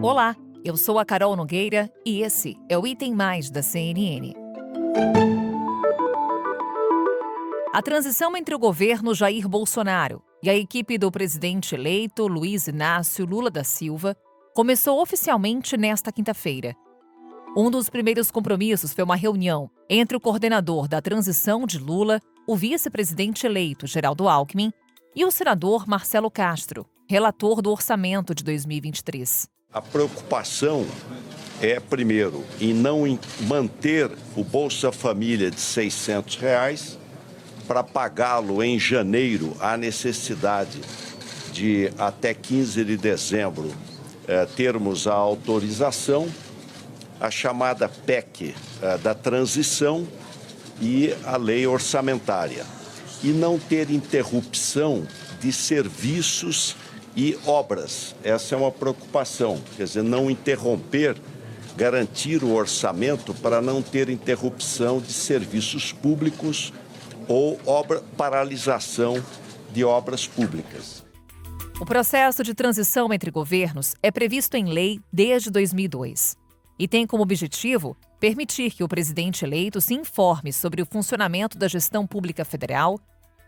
Olá, eu sou a Carol Nogueira e esse é o Item Mais da CNN. A transição entre o governo Jair Bolsonaro e a equipe do presidente eleito Luiz Inácio Lula da Silva começou oficialmente nesta quinta-feira. Um dos primeiros compromissos foi uma reunião entre o coordenador da transição de Lula, o vice-presidente eleito Geraldo Alckmin, e o senador Marcelo Castro, relator do orçamento de 2023. A preocupação é, primeiro, em não manter o Bolsa Família de R$ 600 para pagá-lo em janeiro. Há necessidade de, até 15 de dezembro, termos a autorização, a chamada PEC da transição e a lei orçamentária. E não ter interrupção de serviços e obras. Essa é uma preocupação, quer dizer, não interromper, garantir o orçamento para não ter interrupção de serviços públicos ou paralisação de obras públicas. O processo de transição entre governos é previsto em lei desde 2002 e tem como objetivo permitir que o presidente eleito se informe sobre o funcionamento da gestão pública federal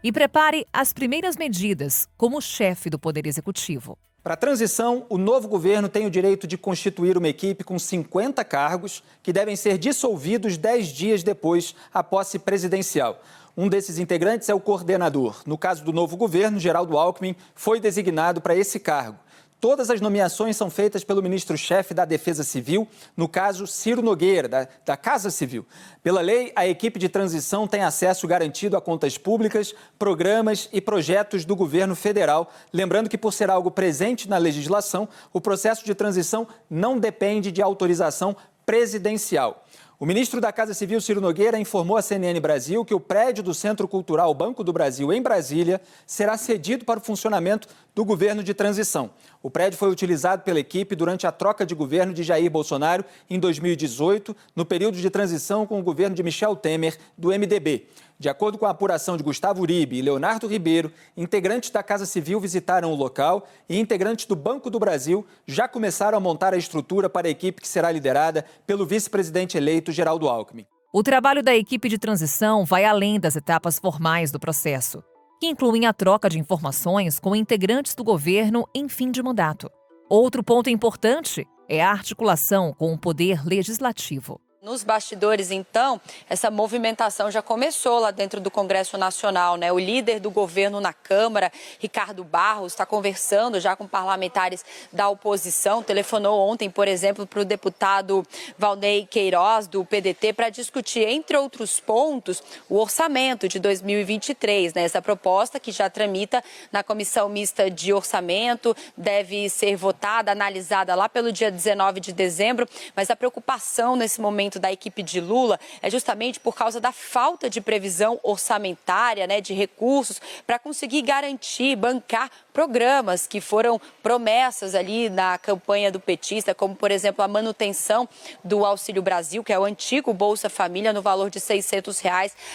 e prepare as primeiras medidas como chefe do Poder Executivo. Para a transição, o novo governo tem o direito de constituir uma equipe com 50 cargos que devem ser dissolvidos 10 dias depois da posse presidencial. Um desses integrantes é o coordenador. No caso do novo governo, Geraldo Alckmin foi designado para esse cargo. Todas as nomeações são feitas pelo ministro-chefe da Defesa Civil, no caso Ciro Nogueira, da Casa Civil. Pela lei, a equipe de transição tem acesso garantido a contas públicas, programas e projetos do governo federal. Lembrando que, por ser algo presente na legislação, o processo de transição não depende de autorização presidencial. O ministro da Casa Civil, Ciro Nogueira, informou à CNN Brasil que o prédio do Centro Cultural Banco do Brasil, em Brasília, será cedido para o funcionamento do governo de transição. O prédio foi utilizado pela equipe durante a troca de governo de Jair Bolsonaro em 2018, no período de transição com o governo de Michel Temer, do MDB. De acordo com a apuração de Gustavo Uribe e Leonardo Ribeiro, integrantes da Casa Civil visitaram o local e integrantes do Banco do Brasil já começaram a montar a estrutura para a equipe que será liderada pelo vice-presidente eleito Geraldo Alckmin. O trabalho da equipe de transição vai além das etapas formais do processo, que incluem a troca de informações com integrantes do governo em fim de mandato. Outro ponto importante é a articulação com o poder legislativo. Nos bastidores, então, essa movimentação já começou lá dentro do Congresso Nacional, né? O líder do governo na Câmara, Ricardo Barros, está conversando já com parlamentares da oposição. Telefonou ontem, por exemplo, para o deputado Valnei Queiroz, do PDT, para discutir, entre outros pontos, o orçamento de 2023. Né? Essa proposta que já tramita na Comissão Mista de Orçamento deve ser votada, analisada lá pelo dia 19 de dezembro, mas a preocupação nesse momento da equipe de Lula é justamente por causa da falta de previsão orçamentária, né, de recursos para conseguir garantir, bancar programas que foram promessas ali na campanha do petista, como, por exemplo, a manutenção do Auxílio Brasil, que é o antigo Bolsa Família, no valor de R$ 600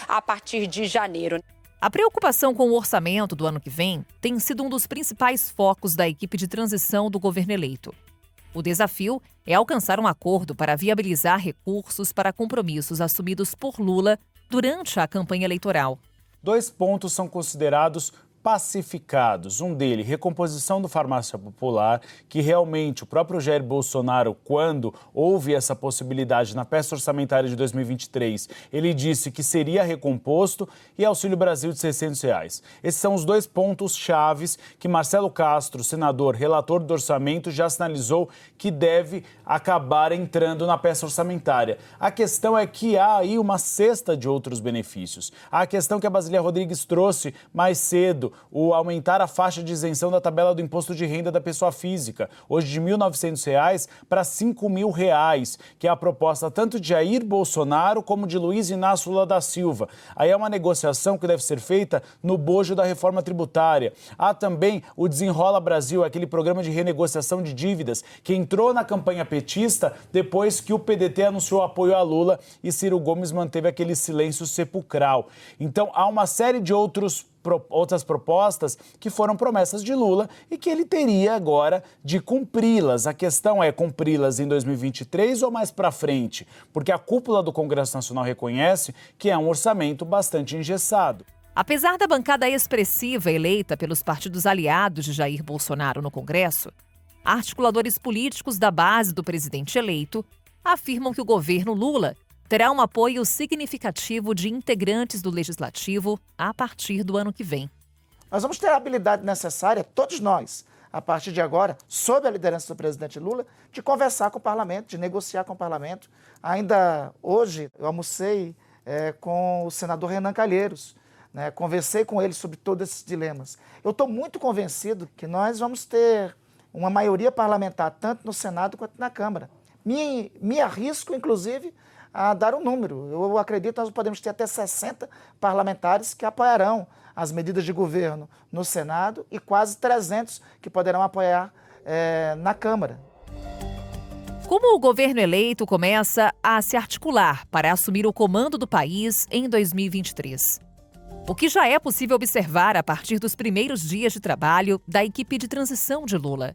a partir de janeiro. A preocupação com o orçamento do ano que vem tem sido um dos principais focos da equipe de transição do governo eleito. O desafio é alcançar um acordo para viabilizar recursos para compromissos assumidos por Lula durante a campanha eleitoral. 2 pontos são considerados pacificados. Um deles, recomposição do farmácia popular, que realmente o próprio Jair Bolsonaro, quando houve essa possibilidade na peça orçamentária de 2023, ele disse que seria recomposto, e Auxílio Brasil de R$ 600. Esses são os 2 pontos chaves que Marcelo Castro, senador, relator do orçamento, já sinalizou que deve acabar entrando na peça orçamentária. A questão é que há aí uma cesta de outros benefícios. A questão que a Basília Rodrigues trouxe mais cedo, o aumentar a faixa de isenção da tabela do imposto de renda da pessoa física, hoje de R$ 1.900 para R$ 5.000, que é a proposta tanto de Jair Bolsonaro como de Luiz Inácio Lula da Silva. Aí é uma negociação que deve ser feita no bojo da reforma tributária. Há também o Desenrola Brasil, aquele programa de renegociação de dívidas que entrou na campanha petista depois que o PDT anunciou apoio a Lula e Ciro Gomes manteve aquele silêncio sepulcral. Então há uma série de outros outras propostas que foram promessas de Lula e que ele teria agora de cumpri-las. A questão é cumpri-las em 2023 ou mais para frente, porque a cúpula do Congresso Nacional reconhece que é um orçamento bastante engessado. Apesar da bancada expressiva eleita pelos partidos aliados de Jair Bolsonaro no Congresso, articuladores políticos da base do presidente eleito afirmam que o governo Lula terá um apoio significativo de integrantes do Legislativo a partir do ano que vem. Nós vamos ter a habilidade necessária, todos nós, a partir de agora, sob a liderança do presidente Lula, de conversar com o parlamento, de negociar com o parlamento. Ainda hoje eu almocei com o senador Renan Calheiros, né? Conversei com ele sobre todos esses dilemas. Eu estou muito convencido que nós vamos ter uma maioria parlamentar, tanto no Senado quanto na Câmara. Me arrisco, inclusive, a dar um número. Eu acredito que nós podemos ter até 60 parlamentares que apoiarão as medidas de governo no Senado e quase 300 que poderão apoiar na Câmara. Como o governo eleito começa a se articular para assumir o comando do país em 2023? O que já é possível observar a partir dos primeiros dias de trabalho da equipe de transição de Lula.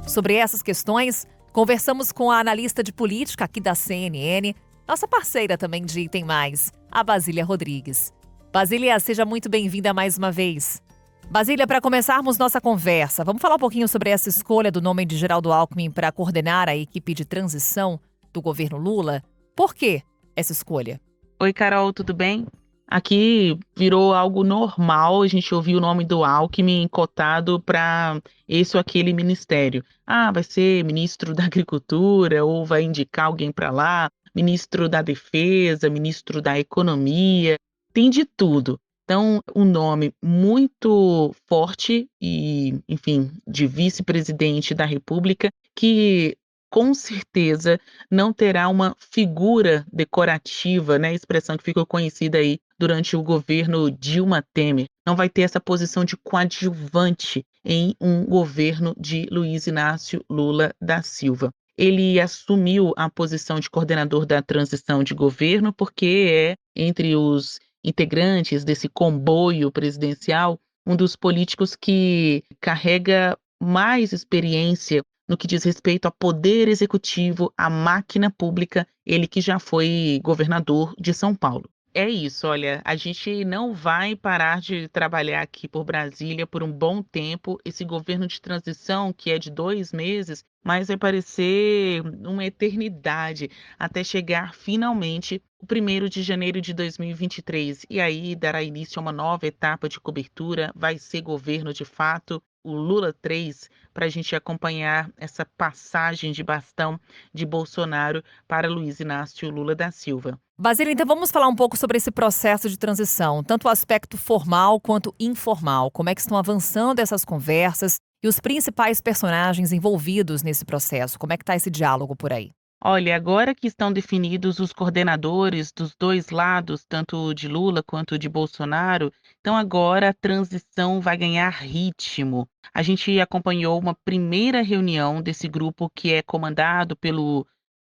Sobre essas questões, conversamos com a analista de política aqui da CNN, nossa parceira também de Item Mais, a Basília Rodrigues. Basília, seja muito bem-vinda mais uma vez. Basília, para começarmos nossa conversa, vamos falar um pouquinho sobre essa escolha do nome de Geraldo Alckmin para coordenar a equipe de transição do governo Lula. Por que essa escolha? Oi, Carol, tudo bem? Aqui virou algo normal a gente ouvir o nome do Alckmin cotado para esse ou aquele ministério. Vai ser ministro da Agricultura ou vai indicar alguém para lá, ministro da Defesa, ministro da Economia, tem de tudo. Então, um nome muito forte e, enfim, de vice-presidente da República que com certeza não terá uma figura decorativa, né? Expressão que ficou conhecida aí durante o governo Dilma Temer. Não vai ter essa posição de coadjuvante em um governo de Luiz Inácio Lula da Silva. Ele assumiu a posição de coordenador da transição de governo porque é, entre os integrantes desse comboio presidencial, um dos políticos que carrega mais experiência no que diz respeito ao poder executivo, à máquina pública, ele que já foi governador de São Paulo. É isso, olha, a gente não vai parar de trabalhar aqui por Brasília por um bom tempo. Esse governo de transição, que é de 2 meses, mas vai parecer uma eternidade até chegar finalmente o 1º de janeiro de 2023. E aí dará início a uma nova etapa de cobertura, vai ser governo de fato, o Lula 3, para a gente acompanhar essa passagem de bastão de Bolsonaro para Luiz Inácio Lula da Silva. Basília, então vamos falar um pouco sobre esse processo de transição, tanto o aspecto formal quanto informal. Como é que estão avançando essas conversas e os principais personagens envolvidos nesse processo? Como é que está esse diálogo por aí? Olha, agora que estão definidos os coordenadores dos 2 lados, tanto de Lula quanto de Bolsonaro, então agora a transição vai ganhar ritmo. A gente acompanhou uma primeira reunião desse grupo que é comandado pelo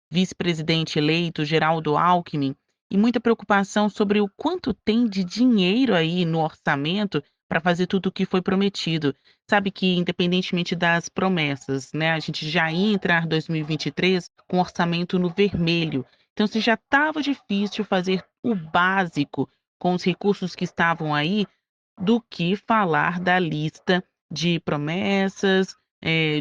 vice-presidente eleito Geraldo Alckmin e muita preocupação sobre o quanto tem de dinheiro aí no orçamento para fazer tudo o que foi prometido. Sabe que independentemente das promessas, né, a gente já ia entrar 2023 com orçamento no vermelho. Então, se já estava difícil fazer o básico com os recursos que estavam aí, do que falar da lista de promessas,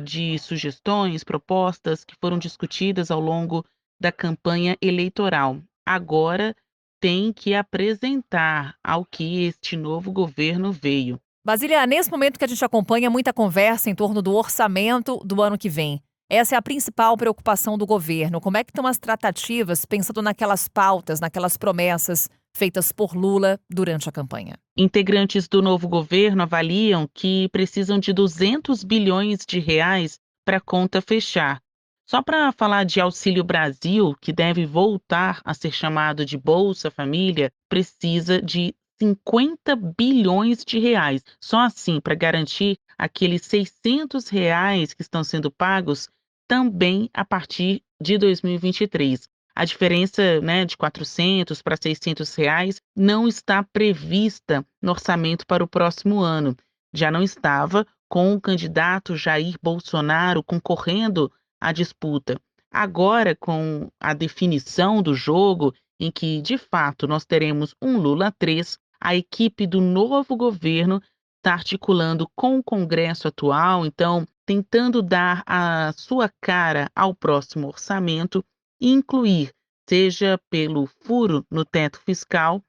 de sugestões, propostas que foram discutidas ao longo da campanha eleitoral. Agora tem que apresentar ao que este novo governo veio. Basília, nesse momento que a gente acompanha muita conversa em torno do orçamento do ano que vem, essa é a principal preocupação do governo. Como é que estão as tratativas, pensando naquelas pautas, naquelas promessas feitas por Lula durante a campanha? Integrantes do novo governo avaliam que precisam de 200 bilhões de reais para a conta fechar. Só para falar de Auxílio Brasil, que deve voltar a ser chamado de Bolsa Família, precisa de 50 bilhões de reais. Só assim, para garantir aqueles 600 reais que estão sendo pagos também a partir de 2023. A diferença, né, de 400 para 600 reais não está prevista no orçamento para o próximo ano. Já não estava com o candidato Jair Bolsonaro concorrendo à disputa. Agora, com a definição do jogo, em que de fato nós teremos um Lula 3, a equipe do novo governo está articulando com o Congresso atual, então tentando dar a sua cara ao próximo orçamento e incluir, seja pelo furo no teto fiscal,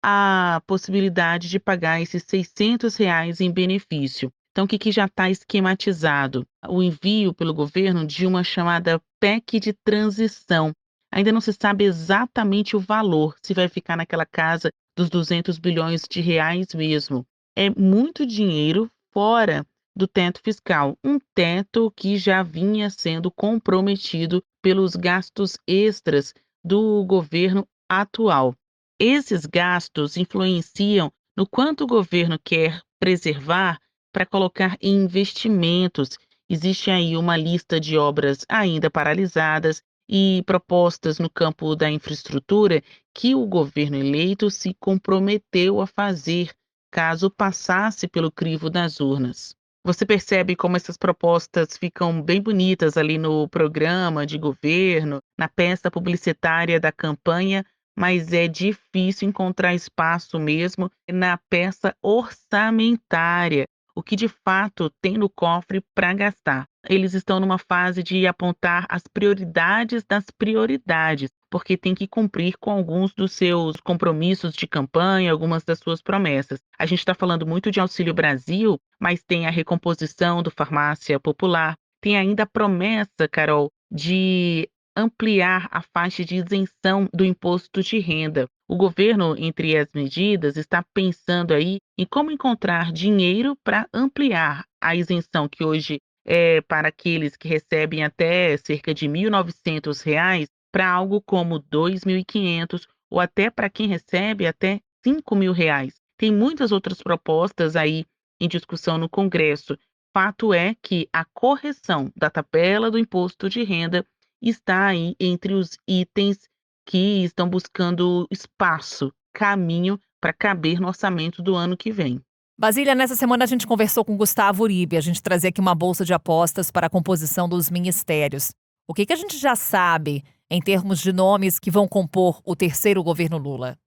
a possibilidade de pagar esses R$ 600 em benefício. Então, o que já está esquematizado? O envio pelo governo de uma chamada PEC de transição. Ainda não se sabe exatamente o valor, se vai ficar naquela casa dos 200 bilhões de reais mesmo. É muito dinheiro fora do teto fiscal, um teto que já vinha sendo comprometido pelos gastos extras do governo atual. Esses gastos influenciam no quanto o governo quer preservar para colocar em investimentos. Existe aí uma lista de obras ainda paralisadas e propostas no campo da infraestrutura que o governo eleito se comprometeu a fazer caso passasse pelo crivo das urnas. Você percebe como essas propostas ficam bem bonitas ali no programa de governo, na peça publicitária da campanha, mas é difícil encontrar espaço mesmo na peça orçamentária, o que de fato tem no cofre para gastar. Eles estão numa fase de apontar as prioridades das prioridades, porque tem que cumprir com alguns dos seus compromissos de campanha, algumas das suas promessas. A gente está falando muito de Auxílio Brasil, mas tem a recomposição do Farmácia Popular, tem ainda a promessa, Carol, de ampliar a faixa de isenção do imposto de renda. O governo, entre as medidas, está pensando aí em como encontrar dinheiro para ampliar a isenção que hoje é para aqueles que recebem até cerca de R$ 1.900 para algo como R$ 2.500 ou até para quem recebe até R$ 5.000. Tem muitas outras propostas aí em discussão no Congresso. Fato é que a correção da tabela do imposto de renda está aí entre os itens que estão buscando espaço, caminho para caber no orçamento do ano que vem. Basília, nessa semana a gente conversou com Gustavo Uribe, a gente trazia aqui uma bolsa de apostas para a composição dos ministérios. O que a gente já sabe em termos de nomes que vão compor o terceiro governo Lula?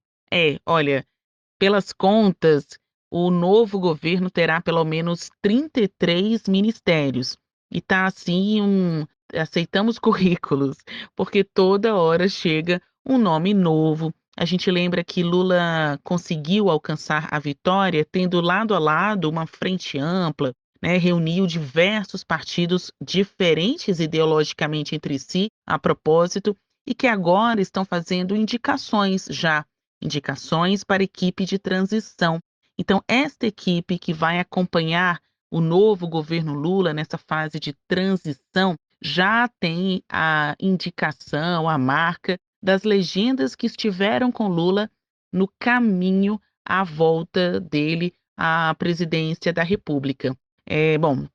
Olha, pelas contas, o novo governo terá pelo menos 33 ministérios. E tá assim, aceitamos currículos, porque toda hora chega um nome novo. A gente lembra que Lula conseguiu alcançar a vitória tendo lado a lado uma frente ampla, né, reuniu diversos partidos diferentes ideologicamente entre si, a propósito, e que agora estão fazendo indicações para a equipe de transição. Então, esta equipe que vai acompanhar o novo governo Lula nessa fase de transição já tem a indicação, a marca das legendas que estiveram com Lula no caminho à volta dele à presidência da República.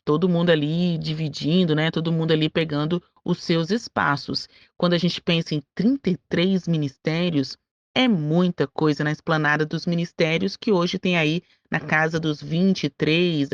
Todo mundo ali dividindo, né? Todo mundo ali pegando os seus espaços. Quando a gente pensa em 33 ministérios, é muita coisa na esplanada dos ministérios que hoje tem aí na casa das 23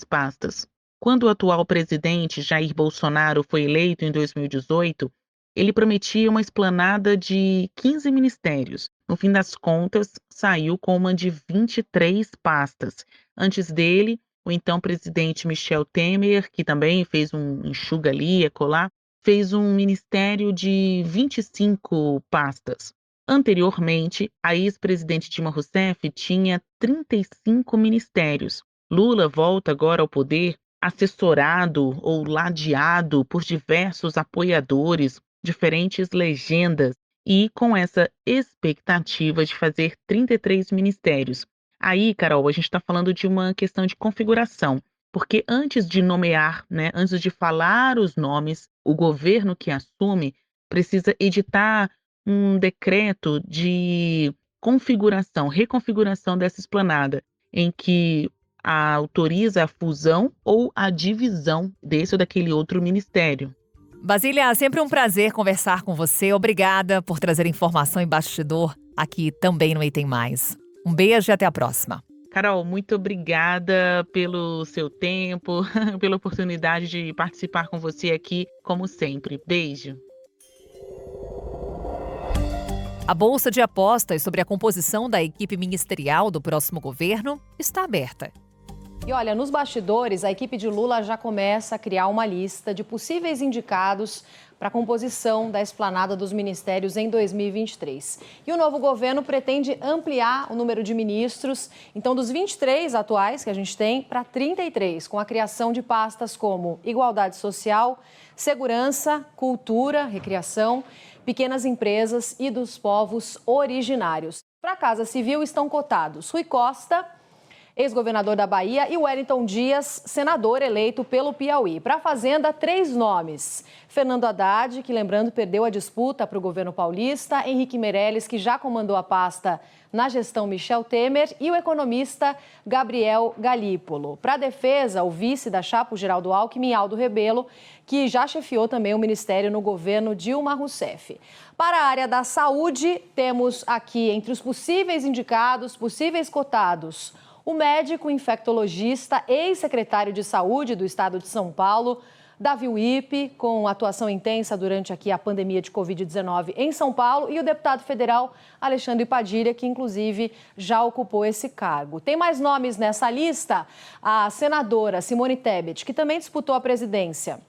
pastas. Quando o atual presidente Jair Bolsonaro foi eleito em 2018, ele prometia uma esplanada de 15 ministérios. No fim das contas, saiu com uma de 23 pastas. Antes dele, o então presidente Michel Temer, que também fez um enxuga ali, acolá, fez um ministério de 25 pastas. Anteriormente, a ex-presidente Dilma Rousseff tinha 35 ministérios. Lula volta agora ao poder assessorado ou ladeado por diversos apoiadores, diferentes legendas e com essa expectativa de fazer 33 ministérios. Aí, Carol, a gente está falando de uma questão de configuração, porque antes de nomear, né, antes de falar os nomes, o governo que assume precisa editar um decreto de reconfiguração dessa esplanada, em que autoriza a fusão ou a divisão desse ou daquele outro ministério. Basília, sempre um prazer conversar com você. Obrigada por trazer informação e bastidor aqui também no Item Mais. Um beijo e até a próxima. Carol, muito obrigada pelo seu tempo, pela oportunidade de participar com você aqui, como sempre. Beijo. A Bolsa de Apostas sobre a composição da equipe ministerial do próximo governo está aberta. E olha, nos bastidores, a equipe de Lula já começa a criar uma lista de possíveis indicados para a composição da esplanada dos ministérios em 2023. E o novo governo pretende ampliar o número de ministros, então dos 23 atuais que a gente tem, para 33, com a criação de pastas como igualdade social, segurança, cultura, recreação, pequenas empresas e dos povos originários. Para a Casa Civil estão cotados Rui Costa, ex-governador da Bahia, e Wellington Dias, senador eleito pelo Piauí. Para a Fazenda, 3 nomes. Fernando Haddad, que, lembrando, perdeu a disputa para o governo paulista. Henrique Meirelles, que já comandou a pasta na gestão Michel Temer. E o economista Gabriel Galípolo. Para a Defesa, o vice da chapa, o Geraldo Alckmin, Aldo Rebelo, que já chefiou também o ministério no governo Dilma Rousseff. Para a área da saúde, temos aqui, entre os possíveis indicados, possíveis cotados, o médico infectologista, ex-secretário de Saúde do Estado de São Paulo, Davi Uip, com atuação intensa durante aqui a pandemia de Covid-19 em São Paulo, e o deputado federal Alexandre Padilha, que inclusive já ocupou esse cargo. Tem mais nomes nessa lista? A senadora Simone Tebet, que também disputou a presidência,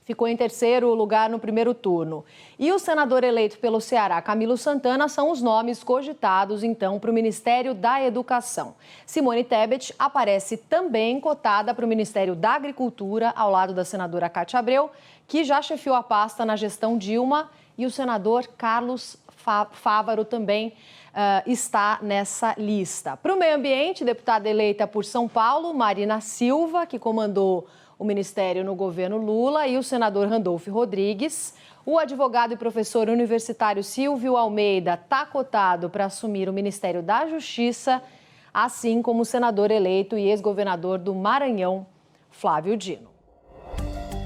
ficou em terceiro lugar no primeiro turno. E o senador eleito pelo Ceará, Camilo Santana, são os nomes cogitados, então, para o Ministério da Educação. Simone Tebet aparece também cotada para o Ministério da Agricultura, ao lado da senadora Cátia Abreu, que já chefiou a pasta na gestão Dilma, e o senador Carlos Fávaro também está nessa lista. Para o meio ambiente, deputada eleita por São Paulo, Marina Silva, que comandou o ministério no governo Lula, e o senador Randolfo Rodrigues. O advogado e professor universitário Silvio Almeida está cotado para assumir o Ministério da Justiça, assim como o senador eleito e ex-governador do Maranhão, Flávio Dino.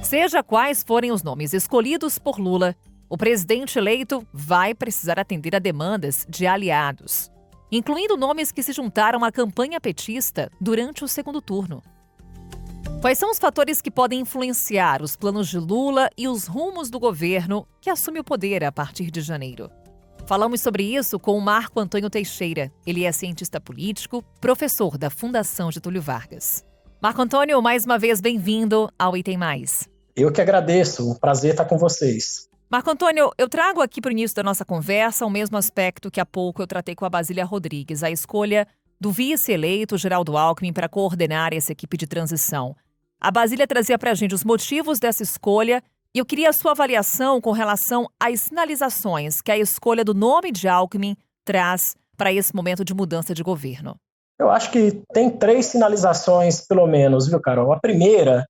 Seja quais forem os nomes escolhidos por Lula, o presidente eleito vai precisar atender a demandas de aliados, incluindo nomes que se juntaram à campanha petista durante o segundo turno. Quais são os fatores que podem influenciar os planos de Lula e os rumos do governo que assume o poder a partir de janeiro? Falamos sobre isso com o Marco Antônio Teixeira. Ele é cientista político, professor da Fundação Getúlio Vargas. Marco Antônio, mais uma vez bem-vindo ao Item Mais. Eu que agradeço, um prazer estar com vocês. Marco Antônio, eu trago aqui para o início da nossa conversa o mesmo aspecto que há pouco eu tratei com a Basília Rodrigues, a escolha do vice-eleito Geraldo Alckmin para coordenar essa equipe de transição. A Basília trazia para a gente os motivos dessa escolha e eu queria a sua avaliação com relação às sinalizações que a escolha do nome de Alckmin traz para esse momento de mudança de governo. Eu acho que tem 3 sinalizações, pelo menos, viu, Carol? A primeira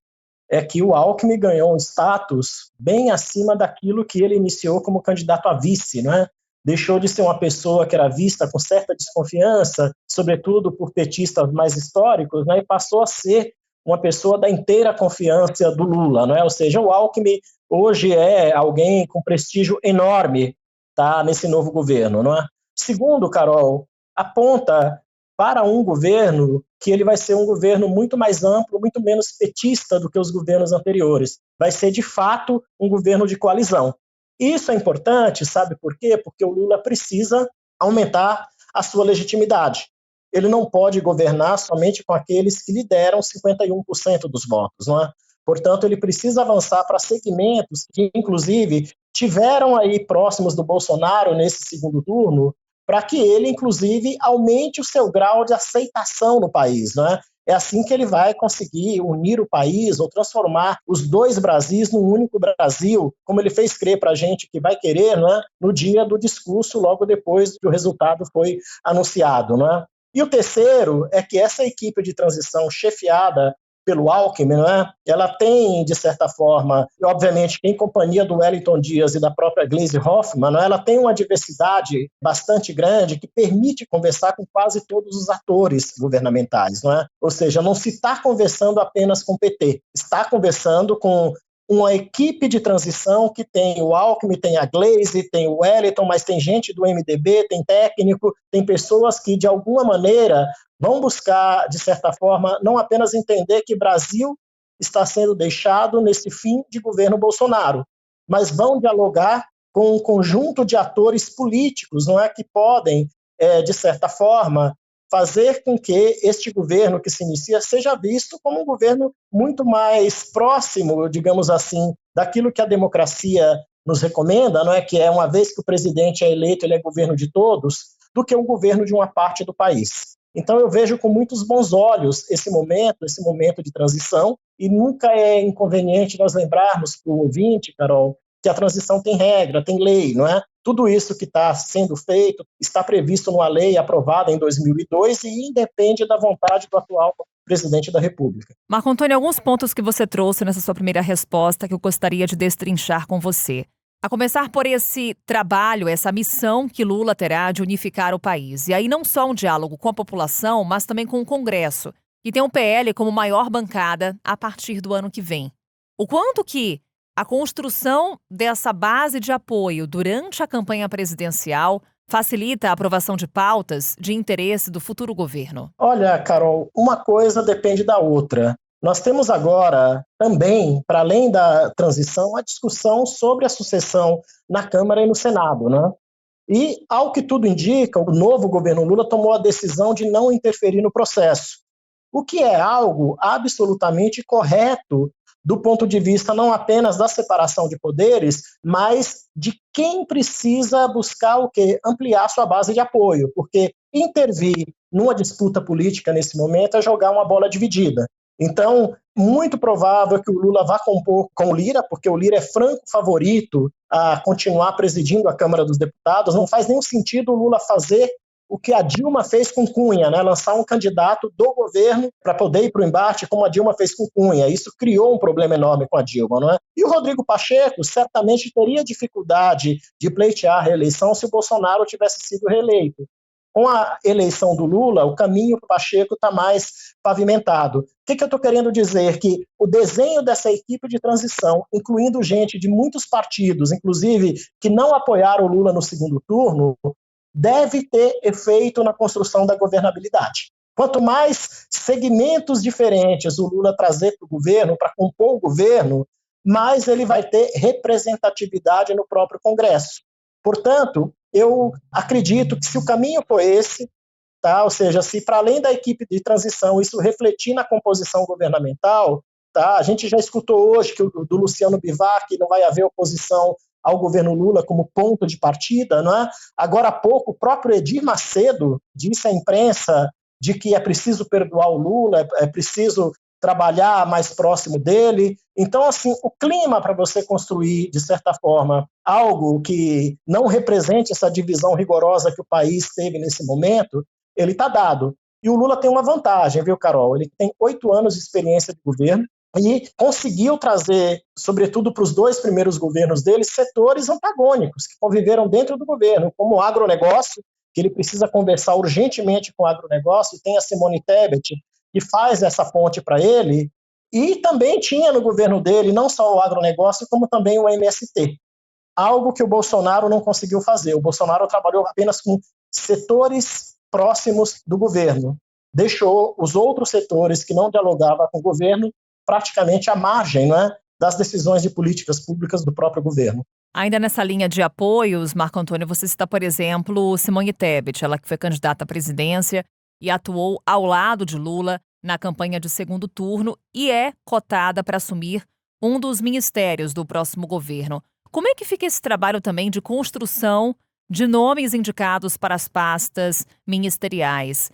é que o Alckmin ganhou um status bem acima daquilo que ele iniciou como candidato a vice, não é? Deixou de ser uma pessoa que era vista com certa desconfiança, sobretudo por petistas mais históricos, né? E passou a ser uma pessoa da inteira confiança do Lula, não é? Ou seja, o Alckmin hoje é alguém com prestígio enorme, tá, nesse novo governo, não é? Segundo, Carol, aponta para um governo que ele vai ser um governo muito mais amplo, muito menos petista do que os governos anteriores. Vai ser, de fato, um governo de coalizão. Isso é importante, sabe por quê? Porque o Lula precisa aumentar a sua legitimidade. Ele não pode governar somente com aqueles que lideram 51% dos votos, não é? Portanto, ele precisa avançar para segmentos que, inclusive, tiveram aí próximos do Bolsonaro nesse segundo turno, para que ele, inclusive, aumente o seu grau de aceitação no país, não é? É assim que ele vai conseguir unir o país ou transformar os 2 Brasis num único Brasil, como ele fez crer para a gente que vai querer, não é? No dia do discurso, logo depois que o resultado foi anunciado, não é? E o terceiro é que essa equipe de transição chefiada pelo Alckmin, não é? Ela tem, de certa forma, obviamente, em companhia do Wellington Dias e da própria Gleisi Hoffmann, não é? Ela tem uma diversidade bastante grande que permite conversar com quase todos os atores governamentais, não é? Ou seja, não se está conversando apenas com o PT, está conversando com uma equipe de transição que tem o Alckmin, tem a Gleisi, tem o Wellington, mas tem gente do MDB, tem técnico, tem pessoas que, de alguma maneira, vão buscar, de certa forma, não apenas entender que o Brasil está sendo deixado nesse fim de governo Bolsonaro, mas vão dialogar com um conjunto de atores políticos, não é, que podem, de certa forma, fazer com que este governo que se inicia seja visto como um governo muito mais próximo, digamos assim, daquilo que a democracia nos recomenda, não é, que é, uma vez que o presidente é eleito, ele é governo de todos, do que o governo de uma parte do país. Então eu vejo com muitos bons olhos esse momento de transição, e nunca é inconveniente nós lembrarmos para o ouvinte, Carol, que a transição tem regra, tem lei, não é? Tudo isso que está sendo feito está previsto numa lei aprovada em 2002 e independe da vontade do atual presidente da República. Marco Antônio, alguns pontos que você trouxe nessa sua primeira resposta que eu gostaria de destrinchar com você. A começar por esse trabalho, essa missão que Lula terá de unificar o país. E aí não só um diálogo com a população, mas também com o Congresso, que tem o PL como maior bancada a partir do ano que vem. O quanto que a construção dessa base de apoio durante a campanha presidencial facilita a aprovação de pautas de interesse do futuro governo? Olha, Carol, uma coisa depende da outra. Nós temos agora também, para além da transição, a discussão sobre a sucessão na Câmara e no Senado, né? E, ao que tudo indica, o novo governo Lula tomou a decisão de não interferir no processo, o que é algo absolutamente correto do ponto de vista não apenas da separação de poderes, mas de quem precisa buscar o quê? Ampliar sua base de apoio, porque intervir numa disputa política nesse momento é jogar uma bola dividida. Então, muito provável que o Lula vá compor com o Lira, porque o Lira é franco favorito a continuar presidindo a Câmara dos Deputados. Não faz nenhum sentido o Lula fazer o que a Dilma fez com Cunha, né? Lançar um candidato do governo para poder ir para o embate, como a Dilma fez com Cunha. Isso criou um problema enorme com a Dilma, não é? E o Rodrigo Pacheco certamente teria dificuldade de pleitear a reeleição se o Bolsonaro tivesse sido reeleito. Com a eleição do Lula, o caminho para o Pacheco está mais pavimentado. O que eu estou querendo dizer? Que o desenho dessa equipe de transição, incluindo gente de muitos partidos, inclusive que não apoiaram o Lula no segundo turno, deve ter efeito na construção da governabilidade. Quanto mais segmentos diferentes o Lula trazer para o governo, para compor o governo, mais ele vai ter representatividade no próprio Congresso. Portanto, eu acredito que se o caminho for esse, tá? Ou seja, se para além da equipe de transição isso refletir na composição governamental, tá? A gente já escutou hoje que do Luciano Bivar que não vai haver oposição ao governo Lula como ponto de partida, não é? Agora há pouco, o próprio Edir Macedo disse à imprensa de que é preciso perdoar o Lula, é preciso trabalhar mais próximo dele. Então, assim, o clima para você construir, de certa forma, algo que não represente essa divisão rigorosa que o país teve nesse momento, ele está dado. E o Lula tem uma vantagem, viu, Carol? Ele tem 8 anos de experiência de governo, e conseguiu trazer, sobretudo para os 2 primeiros governos dele, setores antagônicos que conviveram dentro do governo, como o agronegócio, que ele precisa conversar urgentemente com o agronegócio, e tem a Simone Tebet, que faz essa ponte para ele, e também tinha no governo dele não só o agronegócio, como também o MST, algo que o Bolsonaro não conseguiu fazer. O Bolsonaro trabalhou apenas com setores próximos do governo, deixou os outros setores que não dialogavam com o governo praticamente à margem, não é, das decisões de políticas públicas do próprio governo. Ainda nessa linha de apoios, Marco Antônio, você cita, por exemplo, Simone Tebet, ela que foi candidata à presidência e atuou ao lado de Lula na campanha de segundo turno e é cotada para assumir um dos ministérios do próximo governo. Como é que fica esse trabalho também de construção de nomes indicados para as pastas ministeriais?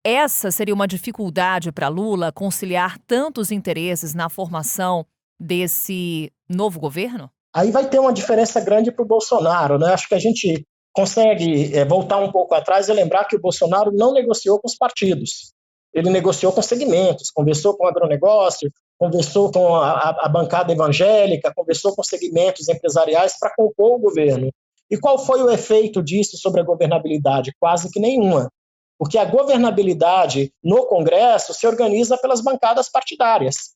Essa seria uma dificuldade para Lula conciliar tantos interesses na formação desse novo governo? Aí vai ter uma diferença grande para o Bolsonaro, né? Acho que a gente consegue voltar um pouco atrás e lembrar que o Bolsonaro não negociou com os partidos. Ele negociou com segmentos, conversou com o agronegócio, conversou com a bancada evangélica, conversou com segmentos empresariais para compor o governo. E qual foi o efeito disso sobre a governabilidade? Quase que nenhuma. Porque a governabilidade no Congresso se organiza pelas bancadas partidárias.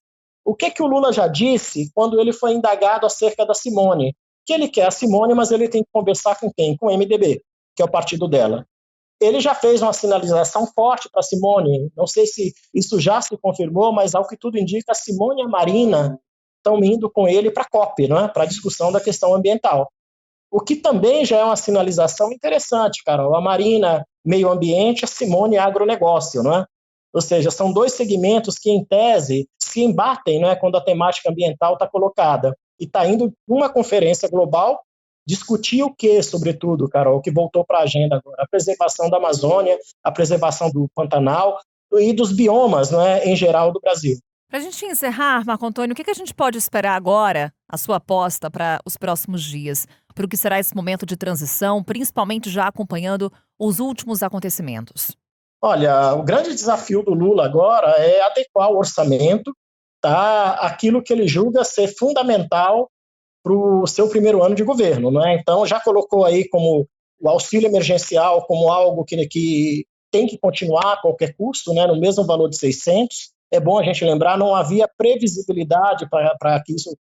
O que o Lula já disse quando ele foi indagado acerca da Simone? Que ele quer a Simone, mas ele tem que conversar com quem? Com o MDB, que é o partido dela. Ele já fez uma sinalização forte para a Simone, não sei se isso já se confirmou, mas ao que tudo indica, a Simone e a Marina estão indo com ele para a COP, não é? Para a discussão da questão ambiental. O que também já é uma sinalização interessante, Carol. A Marina, meio ambiente, a Simone, agronegócio, não é? Ou seja, são dois segmentos que, em tese, se embatem, não é? Quando a temática ambiental está colocada. E está indo uma conferência global discutir o que, sobretudo, Carol, que voltou para a agenda agora? A preservação da Amazônia, a preservação do Pantanal e dos biomas, não é, em geral, do Brasil. Para a gente encerrar, Marco Antônio, o que a gente pode esperar agora, a sua aposta para os próximos dias, para o que será esse momento de transição, principalmente já acompanhando os últimos acontecimentos? Olha, o grande desafio do Lula agora é adequar o orçamento, tá, àquilo que ele julga ser fundamental para o seu primeiro ano de governo, não é? Então, já colocou aí como o auxílio emergencial como algo que tem que continuar a qualquer custo, né, no mesmo valor de 600. É bom a gente lembrar, não havia previsibilidade para que isso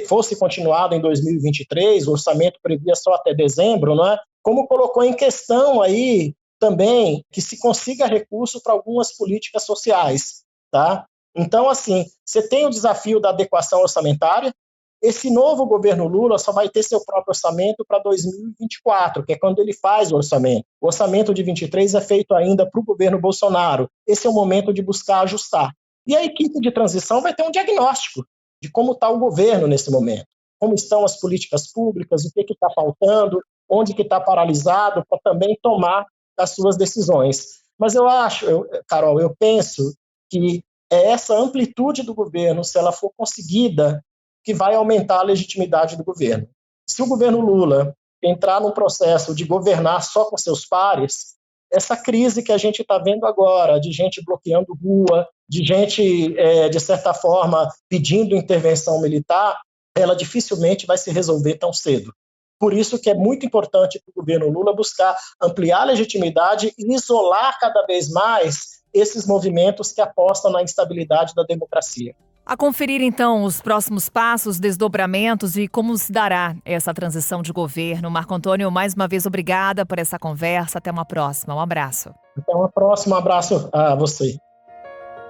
fosse continuado em 2023, o orçamento previa só até dezembro, não é? Como colocou em questão aí também que se consiga recurso para algumas políticas sociais, tá? Então, assim, você tem o desafio da adequação orçamentária. Esse novo governo Lula só vai ter seu próprio orçamento para 2024, que é quando ele faz o orçamento. O orçamento de 23 é feito ainda para o governo Bolsonaro. Esse é o momento de buscar ajustar. E a equipe de transição vai ter um diagnóstico de como está o governo nesse momento, como estão as políticas públicas, o que está faltando, onde que está paralisado, para também tomar as suas decisões. Mas eu acho, Carol, eu penso que é essa amplitude do governo, se ela for conseguida, que vai aumentar a legitimidade do governo. Se o governo Lula entrar num processo de governar só com seus pares, essa crise que a gente está vendo agora, de gente bloqueando rua, de gente, de certa forma, pedindo intervenção militar, ela dificilmente vai se resolver tão cedo. Por isso que é muito importante para o governo Lula buscar ampliar a legitimidade e isolar cada vez mais esses movimentos que apostam na instabilidade da democracia. A conferir, então, os próximos passos, desdobramentos e como se dará essa transição de governo. Marco Antônio, mais uma vez, obrigada por essa conversa. Até uma próxima. Um abraço. Até uma próxima. Um abraço a você.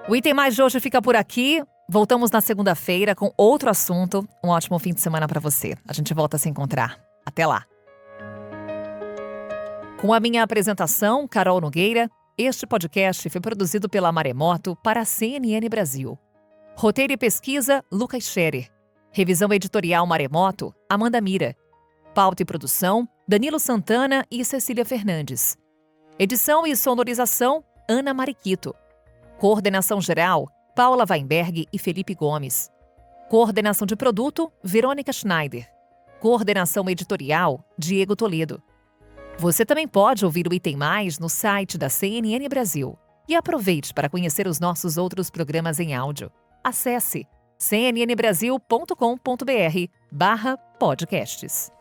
O Item Mais de hoje fica por aqui. Voltamos na segunda-feira com outro assunto. Um ótimo fim de semana para você. A gente volta a se encontrar. Até lá. Com a minha apresentação, Carol Nogueira, este podcast foi produzido pela Maremoto para a CNN Brasil. Roteiro e pesquisa, Lucas Scherer. Revisão editorial Maremoto, Amanda Mira. Pauta e produção, Danilo Santana e Cecília Fernandes. Edição e sonorização, Ana Mariquito. Coordenação geral, Paula Weinberg e Felipe Gomes. Coordenação de produto, Verônica Schneider. Coordenação editorial, Diego Toledo. Você também pode ouvir o Item Mais no site da CNN Brasil. E aproveite para conhecer os nossos outros programas em áudio. Acesse cnnbrasil.com.br/podcasts.